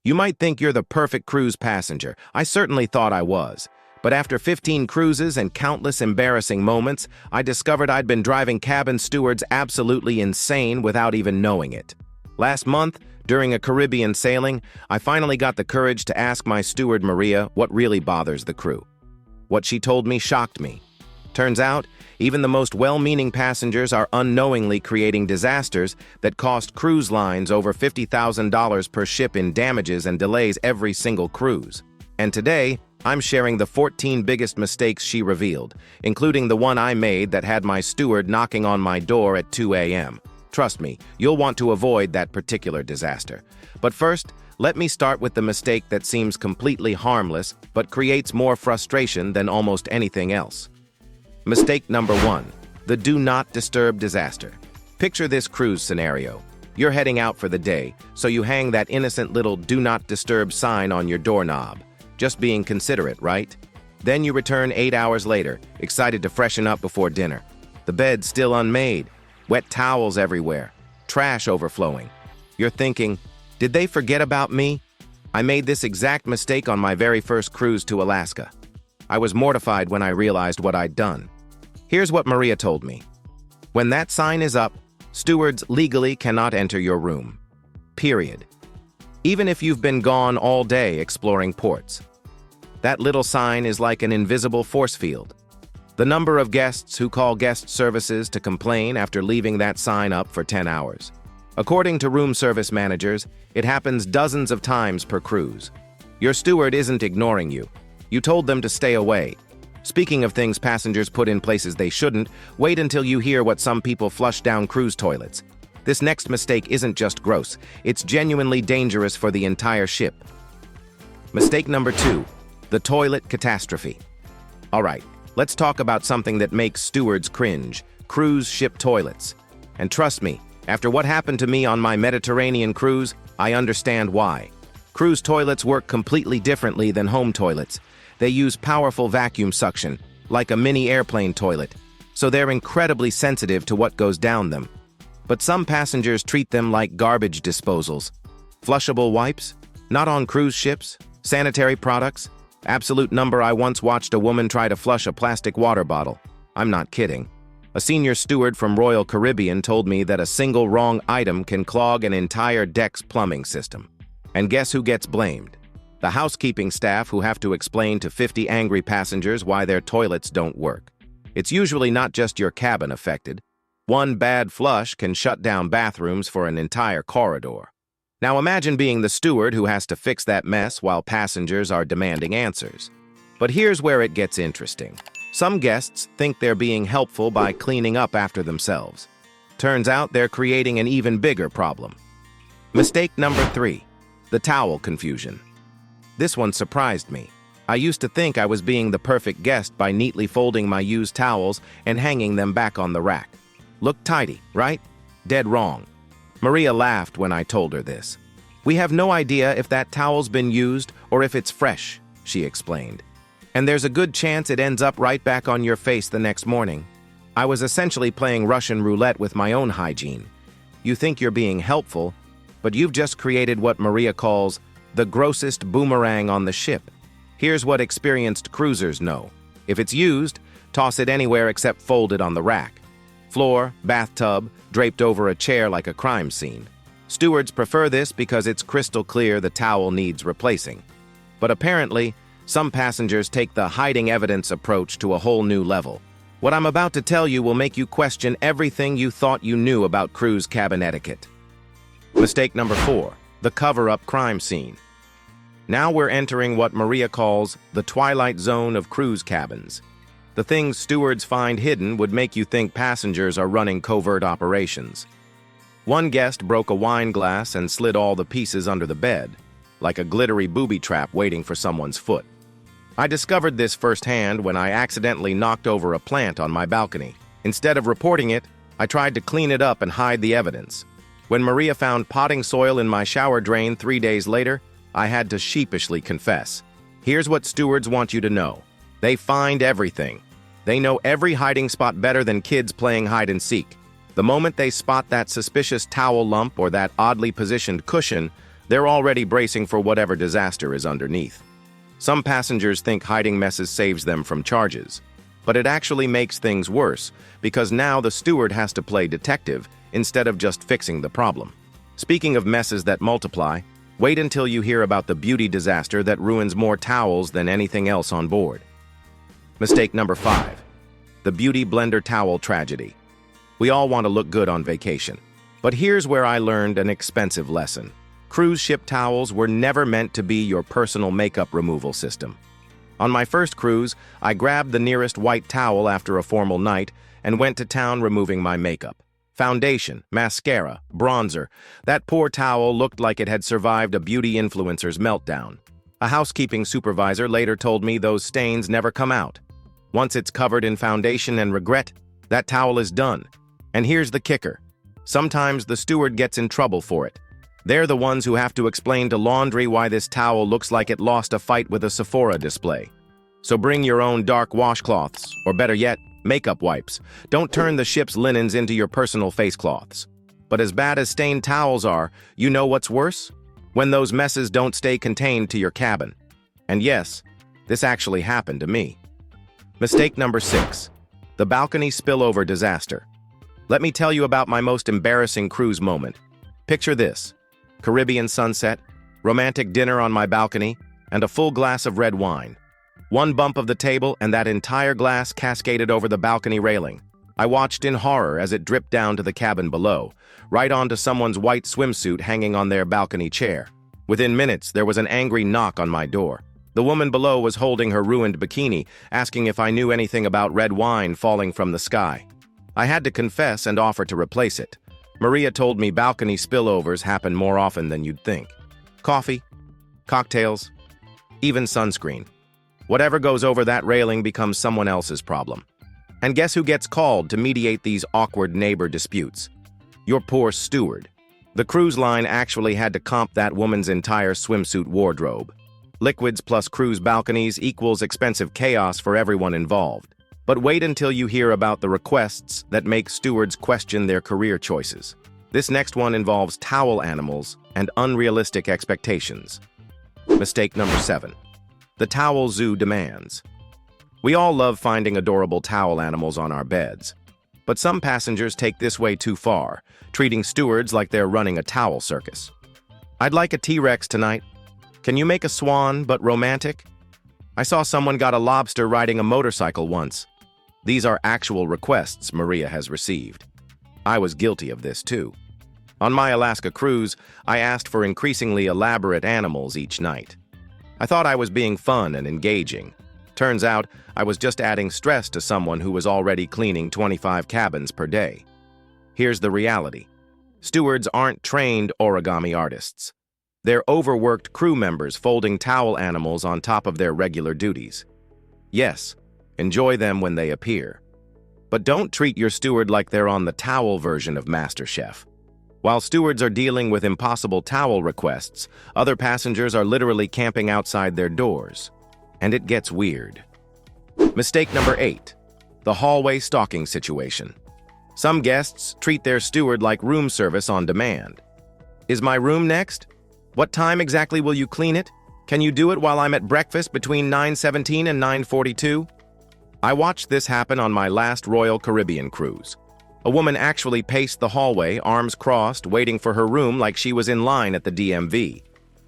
You might think you're the perfect cruise passenger. I certainly thought I was. But after 15 cruises and countless embarrassing moments, I discovered I'd been driving cabin stewards absolutely insane without even knowing it. Last month, during a Caribbean sailing, I finally got the courage to ask my steward Maria what really bothers the crew. What she told me shocked me. Turns out, even the most well-meaning passengers are unknowingly creating disasters that cost cruise lines over $50,000 per ship in damages and delays every single cruise. And today, I'm sharing the 14 biggest mistakes she revealed, including the one I made that had my steward knocking on my door at 2 a.m. Trust me, you'll want to avoid that particular disaster. But first, let me start with the mistake that seems completely harmless but creates more frustration than almost anything else. Mistake number 1, the do not disturb disaster. Picture this cruise scenario. You're heading out for the day, so you hang that innocent little do not disturb sign on your doorknob. Just being considerate, right? Then you return 8 hours later, excited to freshen up before dinner. The bed's still unmade, wet towels everywhere, trash overflowing. You're thinking, did they forget about me? I made this exact mistake on my very first cruise to Alaska. I was mortified when I realized what I'd done. Here's what Maria told me. When that sign is up, stewards legally cannot enter your room. Period. Even if you've been gone all day exploring ports. That little sign is like an invisible force field. The number of guests who call guest services to complain after leaving that sign up for 10 hours. According to room service managers, it happens dozens of times per cruise. Your steward isn't ignoring you. You told them to stay away. Speaking of things passengers put in places they shouldn't, wait until you hear what some people flush down cruise toilets. This next mistake isn't just gross, it's genuinely dangerous for the entire ship. Mistake number 2, the toilet catastrophe. Alright, let's talk about something that makes stewards cringe, cruise ship toilets. And trust me, after what happened to me on my Mediterranean cruise, I understand why. Cruise toilets work completely differently than home toilets. They use powerful vacuum suction, like a mini airplane toilet, so they're incredibly sensitive to what goes down them. But some passengers treat them like garbage disposals. Flushable wipes? Not on cruise ships. Sanitary products? Absolute number. I once watched a woman try to flush a plastic water bottle. I'm not kidding. A senior steward from Royal Caribbean told me that a single wrong item can clog an entire deck's plumbing system. And guess who gets blamed? The housekeeping staff who have to explain to 50 angry passengers why their toilets don't work. It's usually not just your cabin affected. One bad flush can shut down bathrooms for an entire corridor. Now imagine being the steward who has to fix that mess while passengers are demanding answers. But here's where it gets interesting. Some guests think they're being helpful by cleaning up after themselves. Turns out they're creating an even bigger problem. Mistake number 3, the towel confusion. This one surprised me. I used to think I was being the perfect guest by neatly folding my used towels and hanging them back on the rack. Look tidy, right? Dead wrong. Maria laughed when I told her this. We have no idea if that towel's been used or if it's fresh, she explained. And there's a good chance it ends up right back on your face the next morning. I was essentially playing Russian roulette with my own hygiene. You think you're being helpful, but you've just created what Maria calls the grossest boomerang on the ship. Here's what experienced cruisers know. If it's used, toss it anywhere except fold it on the rack. Floor, bathtub, draped over a chair like a crime scene. Stewards prefer this because it's crystal clear the towel needs replacing. But apparently, some passengers take the hiding evidence approach to a whole new level. What I'm about to tell you will make you question everything you thought you knew about cruise cabin etiquette. Mistake number 4, the cover-up crime scene. Now we're entering what Maria calls the twilight zone of cruise cabins. The things stewards find hidden would make you think passengers are running covert operations. One guest broke a wine glass and slid all the pieces under the bed, like a glittery booby trap waiting for someone's foot. I discovered this firsthand when I accidentally knocked over a plant on my balcony. Instead of reporting it, I tried to clean it up and hide the evidence. When Maria found potting soil in my shower drain 3 days later, I had to sheepishly confess. Here's what stewards want you to know. They find everything. They know every hiding spot better than kids playing hide and seek. The moment they spot that suspicious towel lump or that oddly positioned cushion, They're already bracing for whatever disaster is underneath. Some passengers think hiding messes saves them from charges, but it actually makes things worse because now the steward has to play detective instead of just fixing the problem. Speaking of messes that multiply, wait until you hear about the beauty disaster that ruins more towels than anything else on board. Mistake number 5. The beauty blender towel tragedy. We all want to look good on vacation, but here's where I learned an expensive lesson. Cruise ship towels were never meant to be your personal makeup removal system. On my first cruise, I grabbed the nearest white towel after a formal night and went to town removing my makeup. Foundation, mascara, bronzer. That poor towel looked like it had survived a beauty influencer's meltdown. A housekeeping supervisor later told me those stains never come out. Once it's covered in foundation and regret, that towel is done. And here's the kicker. Sometimes the steward gets in trouble for it. They're the ones who have to explain to laundry why this towel looks like it lost a fight with a Sephora display. So bring your own dark washcloths, or better yet, makeup wipes. Don't turn the ship's linens into your personal face cloths. But as bad as stained towels are, you know what's worse? When those messes don't stay contained to your cabin. And yes, this actually happened to me. Mistake number 6. The balcony spillover disaster. Let me tell you about my most embarrassing cruise moment. Picture this: Caribbean sunset, romantic dinner on my balcony, and a full glass of red wine. One bump of the table and that entire glass cascaded over the balcony railing. I watched in horror as it dripped down to the cabin below, right onto someone's white swimsuit hanging on their balcony chair. Within minutes, there was an angry knock on my door. The woman below was holding her ruined bikini, asking if I knew anything about red wine falling from the sky. I had to confess and offer to replace it. Maria told me balcony spillovers happen more often than you'd think. Coffee, cocktails, even sunscreen. Whatever goes over that railing becomes someone else's problem. And guess who gets called to mediate these awkward neighbor disputes? Your poor steward. The cruise line actually had to comp that woman's entire swimsuit wardrobe. Liquids plus cruise balconies equals expensive chaos for everyone involved. But wait until you hear about the requests that make stewards question their career choices. This next one involves towel animals and unrealistic expectations. Mistake number 7. The towel zoo demands. We all love finding adorable towel animals on our beds. But some passengers take this way too far, treating stewards like they're running a towel circus. I'd like a T-Rex tonight. Can you make a swan, but romantic? I saw someone got a lobster riding a motorcycle once. These are actual requests Maria has received. I was guilty of this too. On my Alaska cruise, I asked for increasingly elaborate animals each night. I thought I was being fun and engaging. Turns out, I was just adding stress to someone who was already cleaning 25 cabins per day. Here's the reality. Stewards aren't trained origami artists. They're overworked crew members folding towel animals on top of their regular duties. Yes, enjoy them when they appear. But don't treat your steward like they're on the towel version of MasterChef. While stewards are dealing with impossible towel requests, other passengers are literally camping outside their doors. And it gets weird. Mistake number 8. The hallway stalking situation. Some guests treat their steward like room service on demand. Is my room next? What time exactly will you clean it? Can you do it while I'm at breakfast between 9:17 and 9:42? I watched this happen on my last Royal Caribbean cruise. A woman actually paced the hallway, arms crossed, waiting for her room like she was in line at the DMV.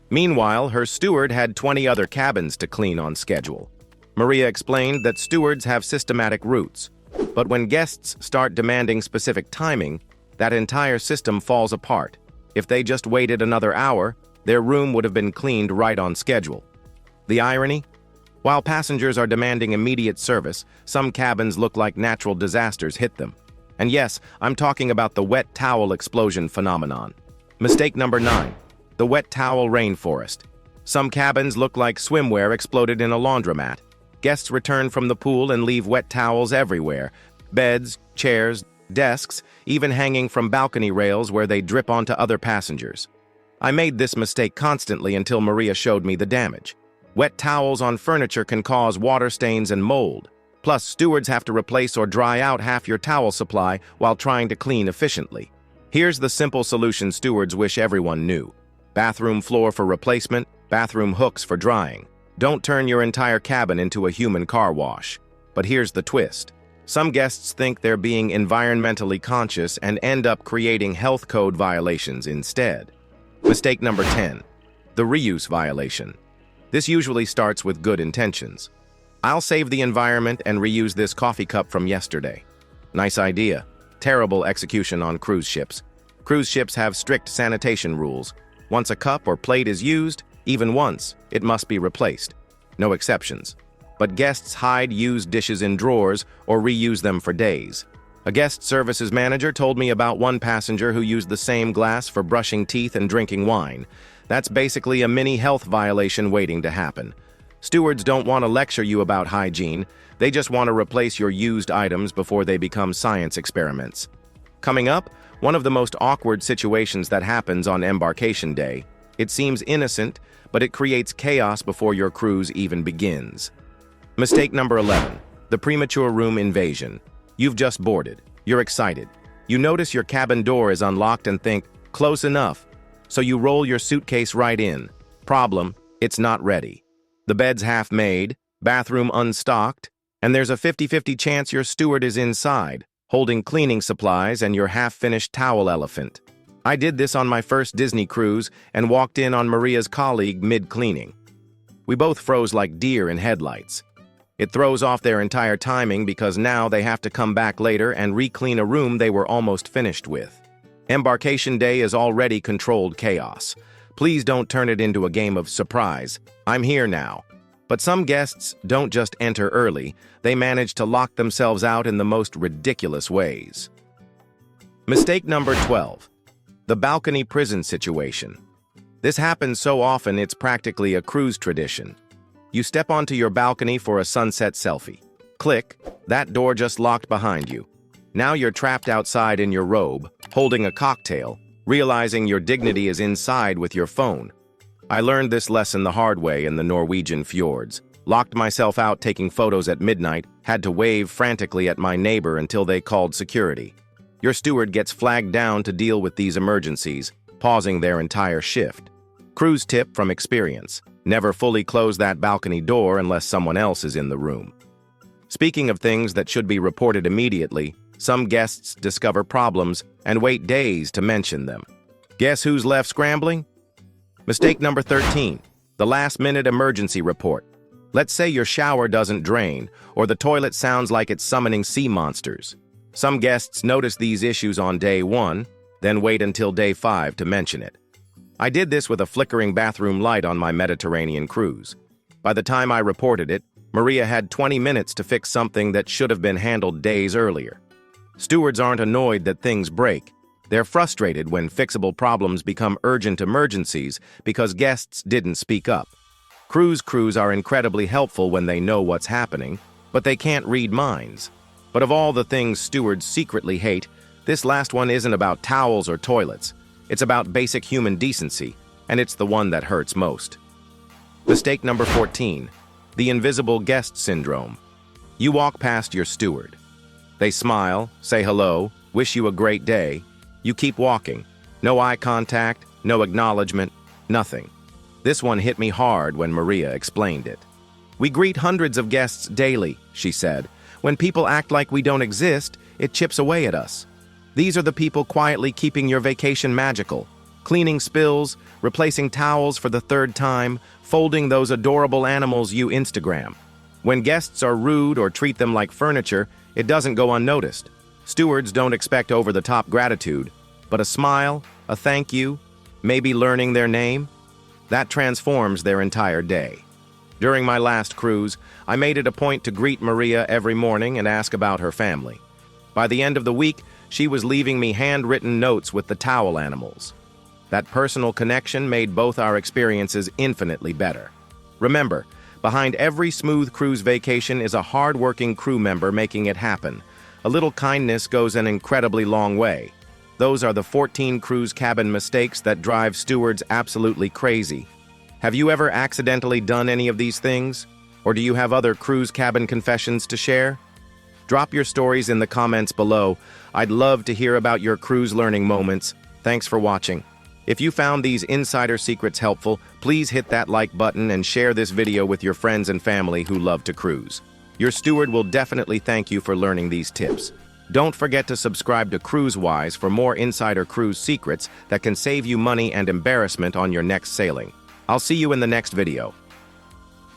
Meanwhile, her steward had 20 other cabins to clean on schedule. Maria explained that stewards have systematic routes, but when guests start demanding specific timing, that entire system falls apart. If they just waited another hour, their room would have been cleaned right on schedule. The irony? While passengers are demanding immediate service, some cabins look like natural disasters hit them. And yes, I'm talking about the wet towel explosion phenomenon. Mistake number 9. The wet towel rainforest. Some cabins look like swimwear exploded in a laundromat. Guests return from the pool and leave wet towels everywhere. Beds, chairs, desks, even hanging from balcony rails where they drip onto other passengers. I made this mistake constantly until Maria showed me the damage. Wet towels on furniture can cause water stains and mold. Plus, stewards have to replace or dry out half your towel supply while trying to clean efficiently. Here's the simple solution stewards wish everyone knew. bathroom floor for replacement, bathroom hooks for drying. Don't turn your entire cabin into a human car wash. But here's the twist. Some guests think they're being environmentally conscious and end up creating health code violations instead. Mistake number 10. The reuse violation. This usually starts with good intentions. I'll save the environment and reuse this coffee cup from yesterday. Nice idea. Terrible execution on cruise ships. Cruise ships have strict sanitation rules. Once a cup or plate is used, even once, it must be replaced. No exceptions. But guests hide used dishes in drawers or reuse them for days. A guest services manager told me about one passenger who used the same glass for brushing teeth and drinking wine. That's basically a mini health violation waiting to happen. Stewards don't want to lecture you about hygiene. They just want to replace your used items before they become science experiments. Coming up, one of the most awkward situations that happens on embarkation day. It seems innocent, but it creates chaos before your cruise even begins. Mistake number 11. The premature room invasion. You've just boarded. You're excited. You notice your cabin door is unlocked and think, close enough. So you roll your suitcase right in. Problem, it's not ready. The bed's half made, bathroom unstocked, and there's a 50-50 chance your steward is inside, holding cleaning supplies and your half-finished towel elephant. I did this on my first Disney cruise and walked in on Maria's colleague mid-cleaning. We both froze like deer in headlights. It throws off their entire timing because now they have to come back later and re-clean a room they were almost finished with. Embarkation day is already controlled chaos. Please don't turn it into a game of surprise. I'm here now. But some guests don't just enter early, they manage to lock themselves out in the most ridiculous ways. Mistake number 12. The balcony prison situation. This happens so often it's practically a cruise tradition. You step onto your balcony for a sunset selfie. Click, that door just locked behind you. Now you're trapped outside in your robe, holding a cocktail, realizing your dignity is inside with your phone. I learned this lesson the hard way in the Norwegian fjords. Locked myself out taking photos at midnight, had to wave frantically at my neighbor until they called security. Your steward gets flagged down to deal with these emergencies, pausing their entire shift. Cruise tip from experience. Never fully close that balcony door unless someone else is in the room. Speaking of things that should be reported immediately, some guests discover problems and wait days to mention them. Guess who's left scrambling? Mistake number 13. The last-minute emergency report. Let's say your shower doesn't drain, or the toilet sounds like it's summoning sea monsters. Some guests notice these issues on day 1, then wait until day 5 to mention it. I did this with a flickering bathroom light on my Mediterranean cruise. By the time I reported it, Maria had 20 minutes to fix something that should have been handled days earlier. Stewards aren't annoyed that things break. They're frustrated when fixable problems become urgent emergencies because guests didn't speak up. Cruise crews are incredibly helpful when they know what's happening, but they can't read minds. But of all the things stewards secretly hate, this last one isn't about towels or toilets. It's about basic human decency, and it's the one that hurts most. Mistake number 14. The invisible guest syndrome. You walk past your steward. They smile, say hello, wish you a great day. You keep walking. No eye contact, no acknowledgement, nothing. This one hit me hard when Maria explained it. We greet hundreds of guests daily, she said. When people act like we don't exist, it chips away at us. These are the people quietly keeping your vacation magical. Cleaning spills, replacing towels for the 3rd time, folding those adorable animals you Instagram. When guests are rude or treat them like furniture, it doesn't go unnoticed. Stewards don't expect over-the-top gratitude, but a smile, a thank you, maybe learning their name, that transforms their entire day. During my last cruise, I made it a point to greet Maria every morning and ask about her family. By the end of the week, she was leaving me handwritten notes with the towel animals. That personal connection made both our experiences infinitely better. Remember, behind every smooth cruise vacation is a hard-working crew member making it happen. A little kindness goes an incredibly long way. Those are the 14 cruise cabin mistakes that drive stewards absolutely crazy. Have you ever accidentally done any of these things? Or do you have other cruise cabin confessions to share? Drop your stories in the comments below. I'd love to hear about your cruise learning moments. Thanks for watching. If you found these insider secrets helpful, please hit that like button and share this video with your friends and family who love to cruise. Your steward will definitely thank you for learning these tips. Don't forget to subscribe to CruiseWise for more insider cruise secrets that can save you money and embarrassment on your next sailing. I'll see you in the next video.